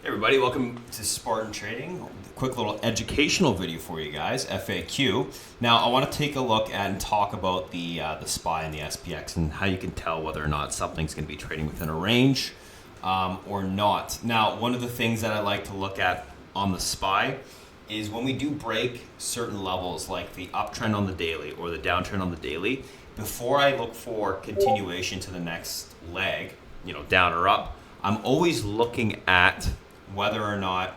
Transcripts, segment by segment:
Hey everybody, welcome to Spartan Trading. Quick little educational video for you guys, FAQ. Now I want to take a look at and talk about the SPY and the SPX and how you can tell whether or not something's going to be trading within a range or not. Now, one of the things that I like to look at on the SPY is when we do break certain levels like the uptrend on the daily or the downtrend on the daily, before I look for continuation to the next leg, down or up, I'm always looking at whether or not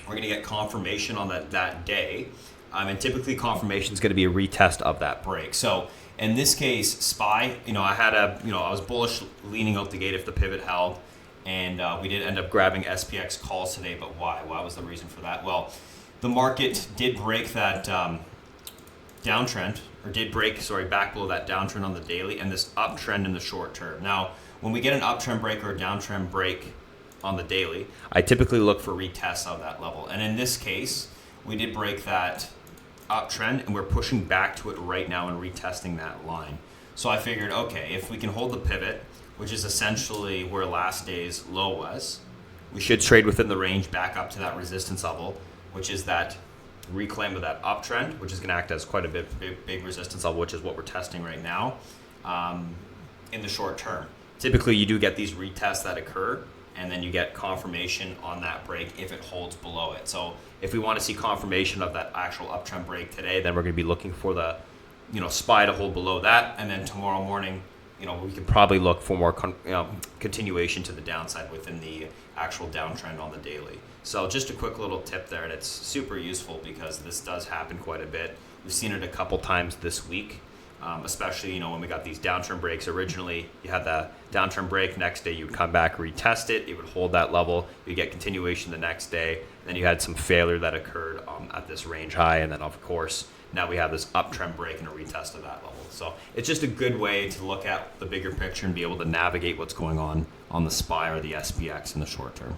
we're going to get confirmation on that day. And typically confirmation is going to be a retest of that break. So in this case, SPY, I was bullish leaning out the gate if the pivot held, and we did end up grabbing SPX calls today. But why? Why was the reason for that? Well, the market did break that downtrend, or back below that downtrend on the daily, and this uptrend in the short term. Now, when we get an uptrend break or a downtrend break on the daily, I typically look for retests of that level. And in this case, we did break that uptrend, and we're pushing back to it right now and retesting that line. So I figured, okay, if we can hold the pivot, which is essentially where last day's low was, we should trade within the range back up to that resistance level, which is that reclaim of that uptrend, which is going to act as quite a big resistance level, which is what we're testing right now in the short term. Typically, you do get these retests that occur, and then you get confirmation on that break if it holds below it. So if we want to see confirmation of that actual uptrend break today, then we're going to be looking for the SPY to hold below that, and then tomorrow morning, we can probably look for more continuation to the downside within the actual downtrend on the daily. So just a quick little tip there, and it's super useful because this does happen quite a bit. We've seen it a couple times this week. Especially, when we got these downtrend breaks. Originally, you had the downtrend break. Next day, you would come back, retest it. It would hold that level. You get continuation the next day. Then you had some failure that occurred at this range high. And then, of course, now we have this uptrend break and a retest of that level. So it's just a good way to look at the bigger picture and be able to navigate what's going on the SPY or the SPX in the short term.